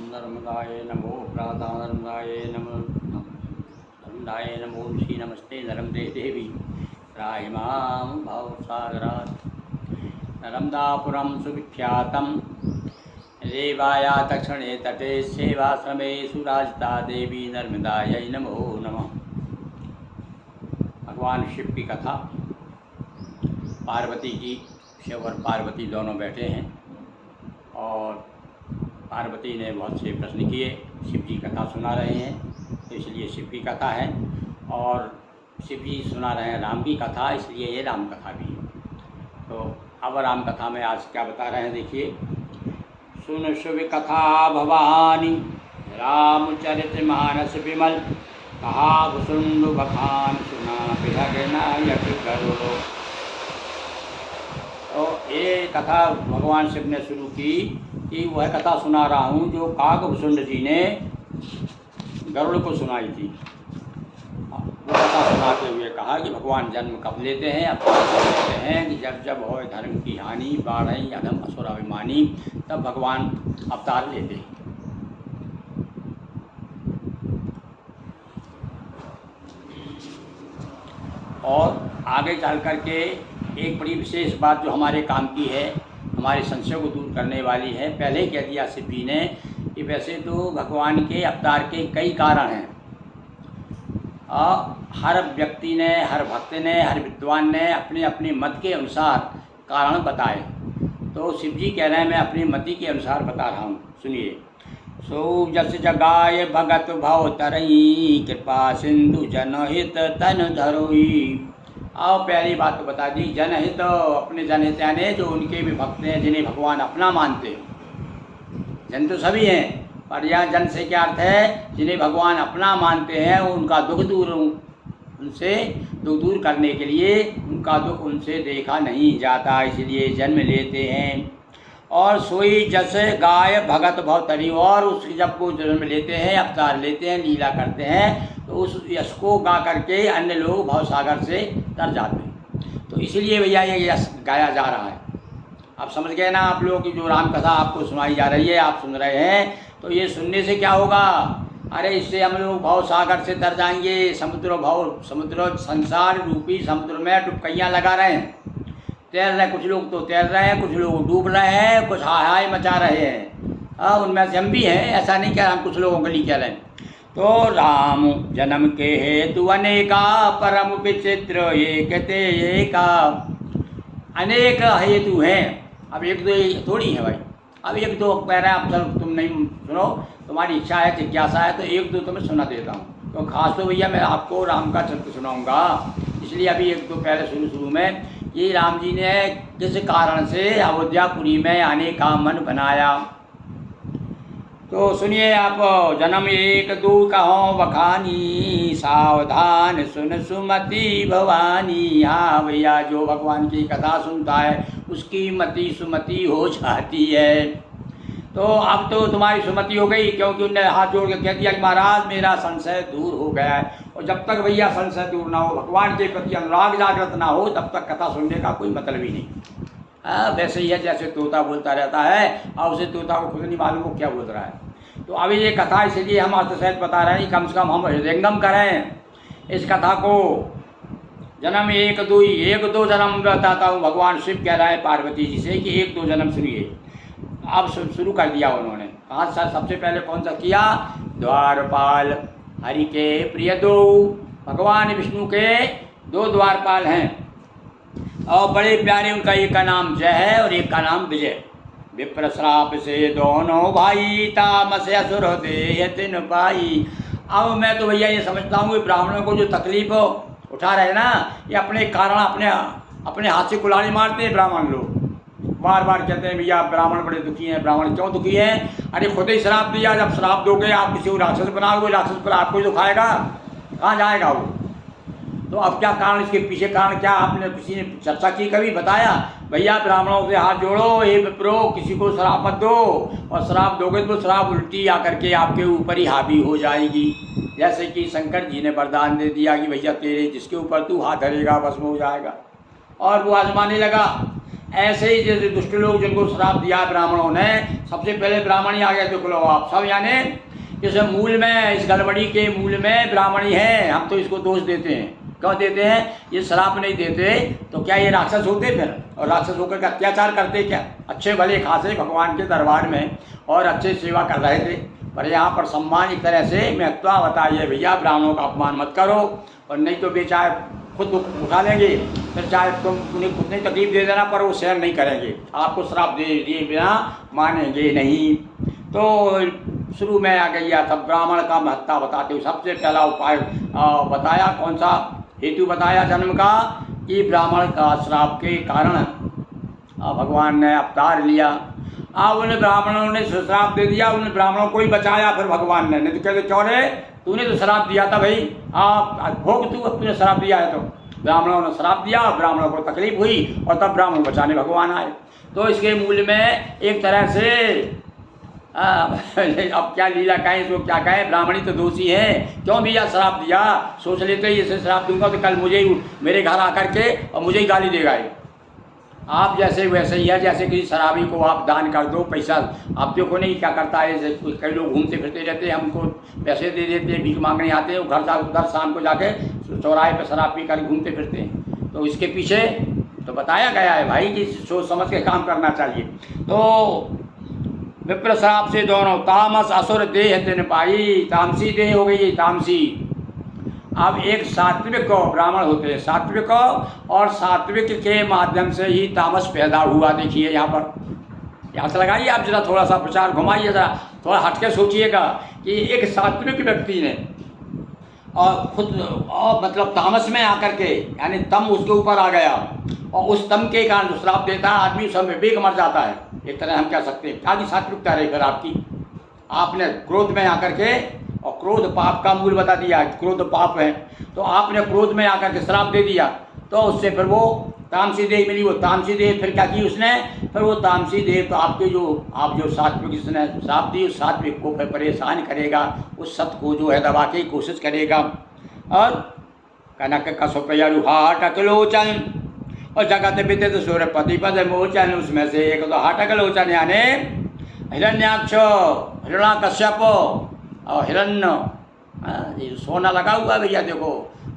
नर्मदाय नमो प्रातः नर्मदाय नमो ऋषि नमस्ते नर्मदे देवी राहिमां भवसागरात् नर्मदापुरं सुविख्यातं रेवाया दक्षिणे तटे सेवाश्रमे सुराजिता देवी नर्मदायै नमो नमः। भगवान शिव की कथा। पार्वती जी, शिव और पार्वती दोनों बैठे हैं और पार्वती ने बहुत से प्रश्न किए। शिव जी कथा सुना रहे हैं, तो इसलिए शिव की कथा है, और शिव जी सुना रहे हैं राम की कथा, इसलिए ये राम कथा भी है। तो अब राम कथा में आज क्या बता रहे हैं, देखिए। सुन शुभ कथा भवानी रामचरित मानस विमल, कहा भुसुंड बखान सुना नायक गरुड़। तो ये कथा भगवान शिव ने शुरू की कि वह कथा सुना रहा हूँ जो काकभुसुंड जी ने गरुड़ को सुनाई थी। वो कथा सुनाते हुए कहा कि भगवान जन्म कब लेते हैं, अब कहते हैं कि जब जब हो धर्म की हानि, बाढ़ई अधम असुर अभिमानी, तब भगवान अवतार लेते हैं। और आगे चल कर के एक बड़ी विशेष बात जो हमारे काम की है, हमारे संशय को दूर करने वाली है। पहले कह दिया शिव जी ने कि वैसे तो भगवान के अवतार के कई कारण हैं, और हर व्यक्ति ने, हर भक्त ने, हर विद्वान ने अपने अपने मत के अनुसार कारण बताए। तो शिव जी कह रहे हैं मैं अपनी मति के अनुसार बता रहा हूँ, सुनिए। सो जस जगाए भगत भव तरई, कृपा सिंधु जनहित तन धरोई। आओ पहली बात तो बता दी, जनहित, अपने जनहित यानी जो उनके भी भक्त हैं, जिन्हें भगवान अपना मानते हैं। जन तो सभी हैं, पर यहाँ जन से क्या अर्थ है, जिन्हें भगवान अपना मानते हैं, उनका दुख दूर, उनसे दुख दूर करने के लिए उनका दुख उनसे देखा नहीं जाता, इसलिए जन्म लेते हैं। और सोई जैसे गाय भगत भव तरी, और उस जब वो जन्म लेते हैं, अवतार लेते हैं, लीला करते हैं, तो उस यश को गा करके अन्य लोग भवसागर से तर जाते हैं। तो इसीलिए भैया ये यश गाया जा रहा है। आप समझ गए ना आप लोग की जो राम कथा आपको सुनाई जा रही है, आप सुन रहे हैं, तो ये सुनने से क्या होगा, अरे इससे हम लोग भवसागर से तर जाएंगे। समुद्र संसार रूपी समुद्र में डुबकैयाँ लगा रहे हैं, तैर रहे हैं। कुछ लोग तो तैर रहे हैं, कुछ लोग डूब रहे हैं, कुछ हाय हाय मचा रहे हैं। उनमें से हम भी हैं, ऐसा नहीं कह रहा, हम कुछ लोगों के लिए कह रहे हैं। तो राम जन्म के हेतु अनेका, परम विचित्र एक ते एका। अनेक हेतु हैं, अब एक दो थोड़ी है भाई। अब एक दो कह रहे हैं, अब चलो तुम नहीं सुनो, तुम्हारी इच्छा है, जिज्ञासा है, तो एक दो तो मैं सुना देता हूँ। तो खास तो भैया मैं आपको राम का चरित्र सुनाऊंगा, इसलिए अभी एक दो पहले शुरू में ये राम जी ने किस कारण से अयोध्यापुरी में आने का मन बनाया, तो सुनिए आप। जन्म एक दू कहो बखानी, सावधान सुन सुमति भवानी। हाँ भैया, जो भगवान की कथा सुनता है उसकी मति सुमति हो जाती है। तो अब तो तुम्हारी सुमति हो गई, क्योंकि उनने हाथ जोड़ के कह दिया कि महाराज मेरा संशय दूर हो गया है। और जब तक भैया संशय दूर ना हो, भगवान के प्रति अनुराग जागृत ना हो, तब तक कथा सुनने का कोई मतलब ही नहीं। वैसे ही है जैसे तोता बोलता रहता है, और उसे तोता को खुद नहीं मालूम वो क्या बोल रहा है। तो अभी ये कथा इसलिए हम अर्थसहित बता रहे हैं, कम से कम हम हृदयंगम करें इस कथा को। जन्म एक दो जन्म बताता हूँ। भगवान शिव कह रहा है पार्वती जी से कि एक दो जन्म सुनिए। अब शुरू कर दिया उन्होंने। कहा सबसे पहले कौन सा किया, द्वारपाल हरि के प्रिय दो। भगवान विष्णु के दो द्वारपाल हैं, और बड़े प्यारे, उनका एक का नाम जय है और एक का नाम विजय। विप्र श्राप से दोनों भाई, तामस असुर देह तिन पाई। अब मैं तो भैया ये समझता हूँ कि ब्राह्मणों को जो तकलीफ उठा रहे ना, ये अपने कारण अपने हाथ से कुल्हाड़ी मारते हैं ब्राह्मण लोग। बार बार कहते हैं भैया ब्राह्मण बड़े दुखी हैं। ब्राह्मण क्यों दुखी हैं, अरे खुद ही श्राप दिया। जब श्राप दोगे आप किसी को राक्षस बनाओगे, राक्षस पर आपको ही दुखाएगा, कहाँ जाएगा वो। तो अब क्या कारण, इसके पीछे कारण क्या, आपने किसी ने चर्चा की, कभी बताया। भैया ब्राह्मणों से हाथ जोड़ो, हे विप्रो, किसी को श्राप मत दो, और श्राप दोगे तो श्राप उल्टी आकर के आपके ऊपर ही हावी हो जाएगी। जैसे कि शंकर जी ने वरदान दे दिया कि भैया तेरे जिसके ऊपर तू हाथ धरेगा भस्म हो जाएगा, और वो आजमाने लगा। ऐसे ही जैसे दुष्ट लोग जिनको श्राप दिया ब्राह्मणों ने, सबसे पहले ब्राह्मण ही आ गए, देख लो आप सब, यानी जैसे मूल में, इस गड़बड़ी के मूल में ब्राह्मण ही है। हम तो इसको दोष देते हैं, क्यों देते हैं? ये श्राप नहीं देते तो क्या ये राक्षस होते फिर? और राक्षस होकर के अत्याचार करते क्या? अच्छे भले खासे भगवान के दरबार में और अच्छे सेवा कर रहे थे, पर यहाँ पर सम्मान एक तरह से महत्व बताइए भैया, ब्राह्मणों का अपमान मत करो, और नहीं तो बेचारे खुद उठा लेंगे, फिर चाहे तुम उन्हें खुद नहीं तकलीफ दे देना, पर वो सहन नहीं करेंगे, आपको श्राप दे दिए बिना मानेंगे नहीं। तो शुरू में आ गया तब ब्राह्मण का महत्ता बताते हुए सबसे पहला उपाय बताया, कौन सा हेतु बताया जन्म का, कि ब्राह्मण का श्राप के कारण भगवान ने अवतार लिया। अब उन ब्राह्मणों ने श्राप दे दिया, उन ब्राह्मणों को ही बचाया फिर भगवान ने, नहीं तो कहते चौरे तूने तो श्राप दिया था भाई, आप भोग तू, अब तूने श्राप दिया है। तो ब्राह्मणों ने श्राप दिया, ब्राह्मणों को तकलीफ हुई और तब ब्राह्मण बचाने भगवान आए। तो इसके मूल में एक तरह से अब क्या लीला कहें, इसको क्या कहें, ब्राह्मणी तो दोषी है, क्यों भैया श्राप दिया? सोच लेते ही इसे श्राप दूंगा तो कल मुझे ही मेरे घर आकर के और मुझे ही गाली देगा ये। आप जैसे वैसे ही है, जैसे किसी शराबी को आप दान कर दो पैसा, आप देखो नहीं क्या करता है, जैसे कई लोग घूमते फिरते रहते हैं, हमको पैसे दे देते हैं, भीख मांगने आते हैं, वो घर उधर शाम को जाके चौराहे पर शराब पी कर घूमते फिरते हैं। तो इसके पीछे तो बताया गया है भाई कि सोच समझ के काम करना चाहिए। तो विप्र श्राप से दोनों तामस असुर देह तिन पाई, तामसी देह हो गई तामसी। अब एक सात्विक ब्राह्मण होते हैं, सात्विक, और सात्विक के माध्यम से ही तामस पैदा हुआ। देखिए यहाँ पर, यहाँ से लगाइए आप जरा, थोड़ा सा प्रचार घुमाइए, जरा थोड़ा हटके सोचिएगा कि एक सात्विक व्यक्ति ने और खुद और मतलब तामस में आकर के, यानी तम उसके ऊपर आ गया, और उस तम के कारण जो श्राप देता है आदमी सब में बेग मर जाता है, एक तरह हम कह सकते हैं। आदि सात्विकता रही फिर आपकी, आपने क्रोध में आकर के, और क्रोध पाप का मूल बता दिया, क्रोध पाप है, तो आपने क्रोध में आकर के श्राप दे दिया, तो उससे फिर वो तामसी देह मिली। वो तामसी देह फिर क्या की उसने, फिर वो तामसी देह तो आपके जो आप जो सात्विक जिसने श्राप दी, उस सात्विक को फिर परेशान करेगा, उस सत को जो है दबा के कोशिश करेगा। और कनक कसुपयरु हाटकलोचन, और जगत विदित सूर्यपति पद मोचन, उसमें से एक तो हाटकलोचन यानी हिरण्याक्ष, हिरण्याकश्यप और हिरण्य, ये सोना लगा हुआ है भैया, देखो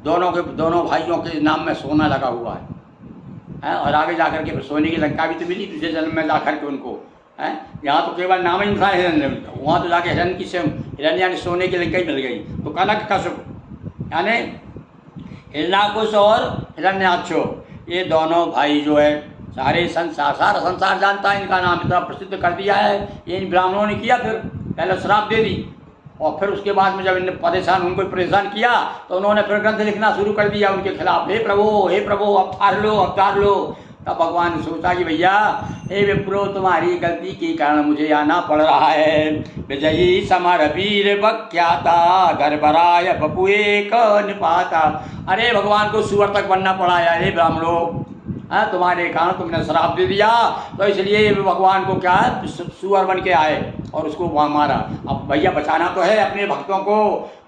दोनों भाइयों के नाम में सोना लगा हुआ है, और आगे जाकर के सोने की लंका भी तो मिली दूसरे जन्म में जाकर के उनको है। यहाँ तो केवल नाम ही था हिरण्य, वहाँ तो जाके हिरण्य की से हिरण्य यानी सोने की लंका ही मिल गई। तो कनक कश्यप यानी हिरण्याकुश और हिरण्याक्ष, ये दोनों भाई जो है सारे सारा संसार जानता है, इनका नाम इतना प्रसिद्ध कर दिया है। ये इन ब्राह्मणों ने किया, फिर पहले श्राप दे दी, और फिर उसके बाद में जब इन्हें उनको परेशान किया, तो उन्होंने फिर ग्रंथ लिखना शुरू कर दिया उनके खिलाफ, हे प्रभु अवतार लो। तब भगवान ने सोचा कि भैया हे विप्रो, तुम्हारी गलती के कारण मुझे आना पड़ रहा है। विजयी समर वीर बख्याता, गरबराय बपुए क निपाता। अरे भगवान को सुअर तक बनना पड़ा है, अरे ब्राह्मणों, तुम्हारे कारण तुमने श्राप दे दिया, तो इसलिए भगवान को क्या है सुअर बन के आए और उसको वहाँ मारा। अब भैया बचाना तो है अपने भक्तों को,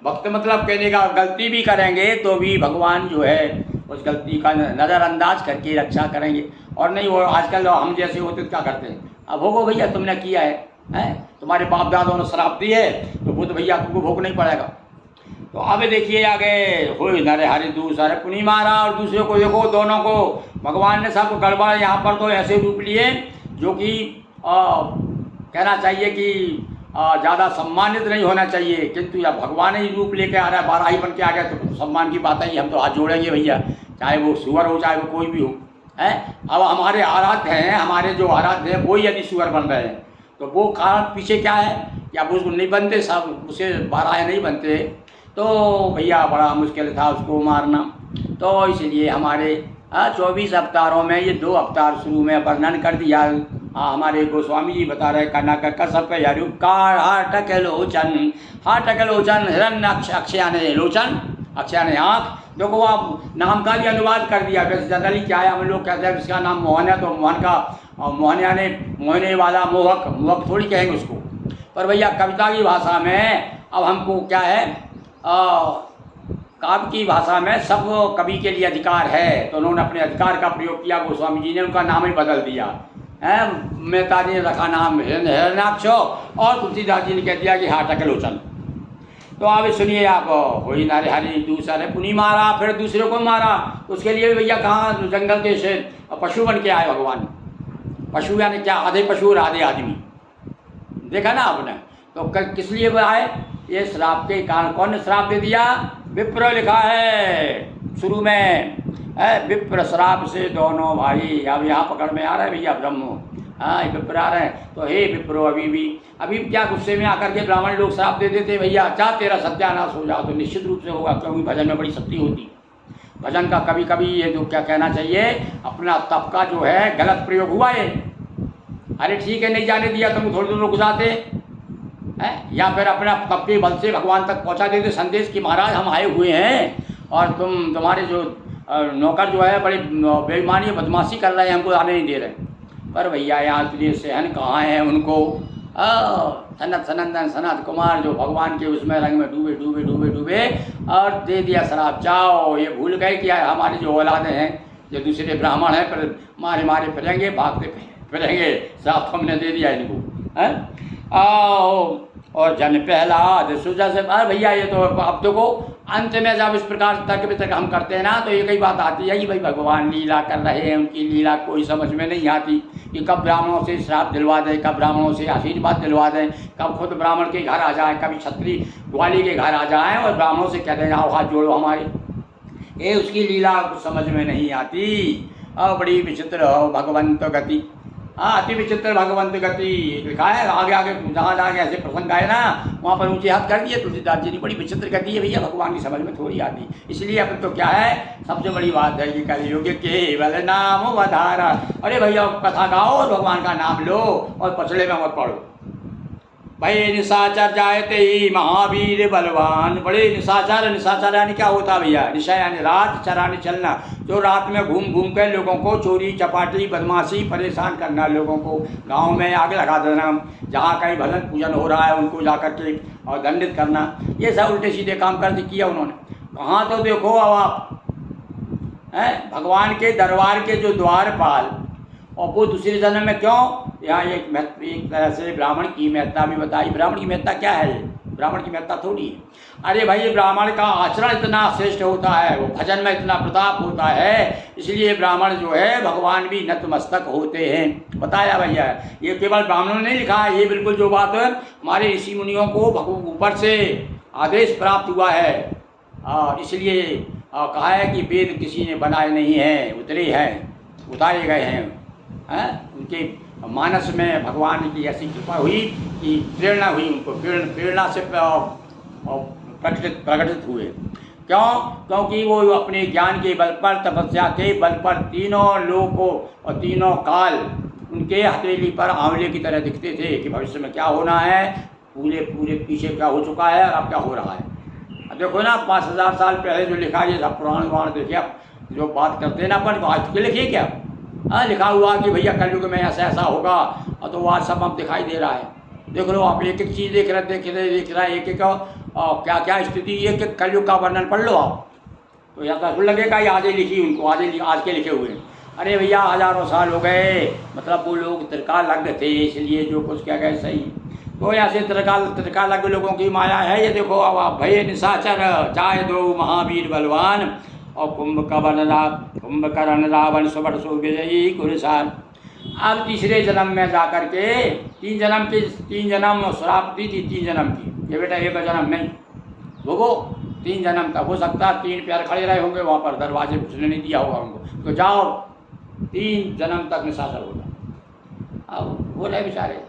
भक्त मतलब कहने का गलती भी करेंगे तो भी भगवान जो है उस गलती का नज़रअंदाज करके रक्षा करेंगे। और नहीं वो आजकल हम जैसे होते क्या करते हैं, अब भोगो भैया तुमने किया है, तुम्हारे बाप दादाओं ने श्राप दी है तो वो तो भैया तुमको भोगना ही पड़ेगा। तो अब देखिए आगे हो नरे हरि दूसरे पुनी मारा, और दूसरे को देखो, दोनों को भगवान ने सब गड़बड़ यहाँ पर तो ऐसे रूप लिए जो कि कहना चाहिए कि ज़्यादा सम्मानित नहीं होना चाहिए, किंतु या भगवान ही रूप लेके आ रहा है, बाराही बन के आ गया तो सम्मान की बात है, हम तो हाथ जोड़ेंगे भैया, चाहे वो सुअर हो चाहे वो कोई भी हो है। अब हमारे आराध्य हैं, हमारे जो आराध्य हैं वो ही यदि सुअर बन रहे हैं तो वो कारण पीछे क्या है, या वो उसको नहीं बनते, सब उसे बाराहे नहीं बनते, तो भैया बड़ा मुश्किल था उसको मारना। तो इसलिए हमारे 24 अवतारों में ये 2 अवतार शुरू में वर्णन कर दिया। हमारे गोस्वामी जी बता रहे कनक कसप यरुकार हाटक लोचन, हाटक लोचन हिरण्य अक्षयाने लोचन, अक्षयाने आँख। देखो आप नाम का भी अनुवाद कर दिया, वैसे जनरली क्या है हम लोग कहते हैं इसका नाम मोहन है तो मोहन का मोहन यानी मोहने वाला, मोहक, मोहक थोड़ी कहेंगे उसको, पर भैया कविता की भाषा में अब हमको क्या है काव्य की भाषा में सब कवि के लिए अधिकार है, तो उन्होंने अपने अधिकार का प्रयोग किया। गोस्वामी जी ने उनका नाम ही बदल दिया है। मेहता जी ने रखा नाम हिरण्याक्ष और तुलसीदास जी ने कह दिया कि हाटक लोचन। तो आप सुनिए, आप हो ही नारे हरी दूसरे पुनी मारा, फिर दूसरे को मारा। उसके लिए भैया कहाँ जंगल के से पशु बन के आए भगवान। पशु यानी क्या, आधे पशु और आधे आदमी, देखा ना आपने। तो किस लिए वो आए? ये श्राप के कारण। कौन ने श्राप दे दिया? विप्र लिखा है शुरू में, है विप्र श्राप से दोनों भाई। अब यहाँ पकड़ में आ रहा है भैया ब्रह्म, हाँ विप्र आ रहे हैं। तो हे विप्रो, अभी क्या गुस्से में आकर के ब्राह्मण लोग श्राप दे देते भैया, चाह तेरा सत्यानाश हो जाओ, तो निश्चित रूप से होगा, क्योंकि भजन में बड़ी शक्ति होती। भजन का कभी कभी ये जो क्या कहना चाहिए, अपना तप का जो है गलत प्रयोग हुआ है। अरे ठीक है, नहीं जाने दिया तुम थोड़ी देर रुक जाते हैं, या फिर अपना तप के बल से भगवान तक पहुंचा देते संदेश कि महाराज हम आए हुए हैं और तुम्हारे जो नौकर जो है बड़ी बेईमानी बदमाशी कर रहे हैं, हमको आने नहीं दे रहे। पर भैया यहाँ तुझे सहन कहाँ है उनको। सनत कुमार जो भगवान के उसमें रंग में डूबे डूबे डूबे डूबे और दे दिया शराब। जाओ, ये भूल गए कि हमारे जो औलादे हैं, जो दूसरे ब्राह्मण हैं, पर मारे मारे फिरेंगे, भागते फिरेंगे, श्राप तो हमने दे दिया इनको। आओ और जन प्रहलाद सुजा से। अरे भैया ये तो अब देखो अंत में जब इस प्रकार तर्क वितर्क हम करते हैं ना, तो ये कई बात आती है कि भाई भगवान लीला कर रहे हैं, उनकी लीला कोई समझ में नहीं आती कि कब ब्राह्मणों से श्राप दिलवा दें, कब ब्राह्मणों से आशीर्वाद दिलवा दें, कब खुद ब्राह्मण के घर आ जाए, कभी क्षत्रिय ग्वाली के घर आ जाए और ब्राह्मणों से कहते हैं आओ हाथ जोड़ो हमारे। ये उसकी लीला कुछ समझ में नहीं आती। और बड़ी विचित्र भगवंत गति, हाँ अति विचित्र भगवंत गति लिखा है। आगे आगे जहाँ जहाँ ऐसे प्रसंग आए ना, वहाँ पर ऊँचे हाथ कर दिए तुलसीदास जी ने। बड़ी विचित्र गति है भैया, भगवान की समझ में थोड़ी आती। इसलिए अपन तो क्या है, सबसे बड़ी बात है कि कलयुग केवल नाम वधारा। अरे भैया कथा गाओ और भगवान का नाम लो और पछड़े में मत पड़ो। भाई निशाचर जायते ही महावीर बलवान। बड़े निशाचर, निशाचर यानी क्या होता है भैया? निशा यानी रात, चराने चलना, जो रात में घूम घूम कर लोगों को चोरी चपाटी बदमाशी परेशान करना, लोगों को गांव में आग लगा देना, जहाँ कहीं भजन पूजन हो रहा है उनको जाकर के और दंडित करना, ये सब उल्टे सीधे काम कर किया उन्होंने। कहाँ तो देखो अब आप हैं भगवान के दरबार के जो द्वारपाल, और वो दूसरे जन्म में क्यों? यहाँ एक तरह से ब्राह्मण की महत्ता भी बताई। ब्राह्मण की महत्ता क्या है? ब्राह्मण की महत्ता थोड़ी है। अरे भाई ब्राह्मण का आचरण इतना श्रेष्ठ होता है, वो भजन में इतना प्रताप होता है, इसलिए ब्राह्मण जो है भगवान भी नतमस्तक होते हैं। बताया भैया, ये केवल ब्राह्मणों ने नहीं लिखा है, ये बिल्कुल जो बात है हमारे ऋषि मुनियों को ऊपर से आदेश प्राप्त हुआ है। इसलिए कहा है कि वेद किसी ने बनाए नहीं हैं, उतरे हैं, उतारे गए हैं। उनके मानस में भगवान की ऐसी कृपा हुई कि प्रेरणा हुई, उनको प्रेरणा से प्रकटित हुए। क्यों? क्योंकि वो अपने ज्ञान के बल पर, तपस्या के बल पर तीनों लोगों और तीनों काल उनके हथेली पर आंवले की तरह दिखते थे कि भविष्य में क्या होना है, पूरे पीछे क्या हो चुका है और अब क्या हो रहा है। अब देखो ना 5000 साल पहले जो लिखा है, सब पुराण देखिए आप, जो बात करते हैं ना अपन, आज के लिखिए क्या लिखा हुआ कि भैया कलयुग में ऐसा ऐसा होगा, और तो वह सब अब दिखाई दे रहा है। देख लो आप, एक एक चीज़ देख रहे एक एक क्या क्या स्थिति, एक एक कलयुग का वर्णन पढ़ लो आप, तो या तो लगेगा ये आज ही लिखी उनको, आज के लिखे हुए। अरे भैया हजारों साल हो गए, मतलब वो लोग त्रिकाल लग थे, इसलिए जो कुछ क्या गए सही। तो ऐसे त्रिकाल लग लोगों की माया है। ये देखो अब आप भय निशाचर चाहे दो महावीर बलवान, और कुंभकर्ण रावण सुबह सो विजयी कुरसान। अब तीसरे जन्म में जाकर के तीन जन्म श्राप दी थी, 3 जन्म की। ये बेटा एक जन्म नहीं, भोगो 3 जन्म तक हो सकता है 3 प्यार खड़े रहे होंगे वहाँ पर, दरवाजे उसने नहीं दिया होगा उनको, तो जाओ 3 जन्म तक निशाचर होगा। अब हो रहे बेचारे,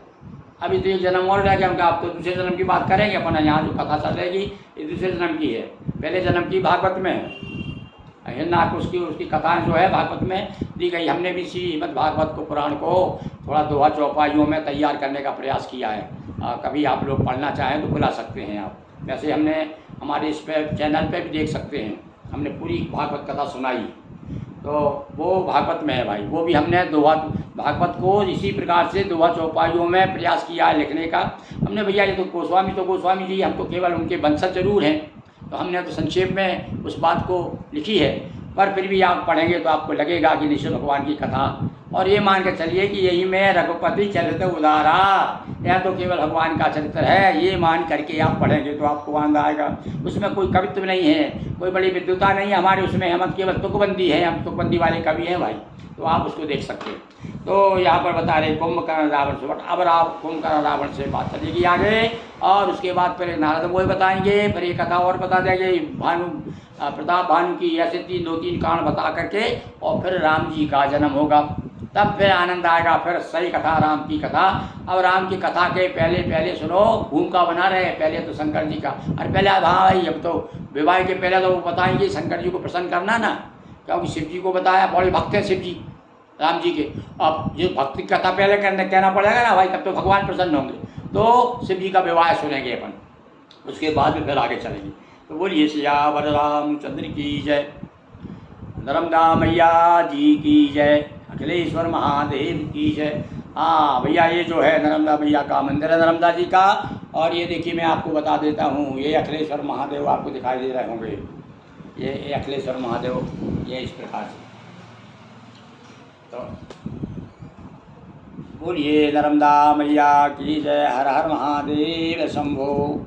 अभी तो 1 जन्म और रह गया उनका। आप तो दूसरे जन्म की बात करेंगे अपन, यहाँ जो कथा चल रहेगी ये दूसरे जन्म की है। पहले जन्म की भागवत में है, हिरण्यक उसकी कथाएं जो है भागवत में दी गई। हमने भी श्रीमद् भागवत को, पुराण को थोड़ा दोहा चौपाइयों में तैयार करने का प्रयास किया है। कभी आप लोग पढ़ना चाहें तो बुला सकते हैं आप। वैसे हमने हमारे इस पे चैनल पे भी देख सकते हैं, हमने पूरी भागवत कथा सुनाई, तो वो भागवत में है भाई। वो भी हमने दोहा भागवत को इसी प्रकार से दोहा चौपाइयों में प्रयास किया है लिखने का हमने। भैया ये तो गोस्वामी जी, हम तो केवल उनके वंशज जरूर हैं, तो हमने तो संक्षेप में उस बात को लिखी है, पर फिर भी आप पढ़ेंगे तो आपको लगेगा कि निश्चय भगवान की कथा। और ये मान के चलिए कि यही में रघुपति चरित्र उदारा, यह तो केवल भगवान का चरित्र है, ये मान करके आप पढ़ेंगे तो आपको आनंद आएगा। उसमें कोई कवित्व नहीं है, कोई बड़ी विद्वता नहीं है हमारे उसमें, हम केवल तुकबंदी है, हम तुकबंदी वाले कवि हैं भाई, तो आप उसको देख सकते हैं। तो यहाँ पर बता रहे कुंभकर्ण रावण से, बट अब कुंभकर्ण रावण से बात चलेगी आगे, और उसके बाद फिर नारद वो बताएंगे, फिर ये कथा और बता देंगे भानु प्रताप भानु की, ऐसे दो तीन कारण बता करके, और फिर राम जी का जन्म होगा, तब फिर आनंद आएगा, फिर सही कथा राम की कथा। अब राम की कथा के पहले सुनो, भूमिका बना रहे हैं पहले तो शंकर जी का, और पहले हाँ भाई अब तो विवाह के पहले तो वो बताएंगे शंकर जी को प्रसन्न करना ना, क्योंकि शिव जी को बताया, बड़े भक्त हैं शिव जी राम जी के। अब जो भक्ति कथा पहले कहना पड़ेगा ना भाई, तब तो भगवान प्रसन्न होंगे। तो शिव जी का विवाह सुनेंगे अपन, उसके बाद में फिर आगे चलेंगे। तो बोलिए सियावर रामचंद्र की जय, नर्मदा मैया जी की जय, अखिलेश्वर महादेव की जय। हाँ भैया, ये जो है नर्मदा मैया का मंदिर है नर्मदा जी का, और ये देखिए मैं आपको बता देता हूँ, ये अखिलेश्वर महादेव आपको दिखाई दे रहे होंगे, ये अखिलेश्वर महादेव, ये इस प्रकार से। तो बोलिए नर्मदा मैया की जय, हर हर महादेव शंभो।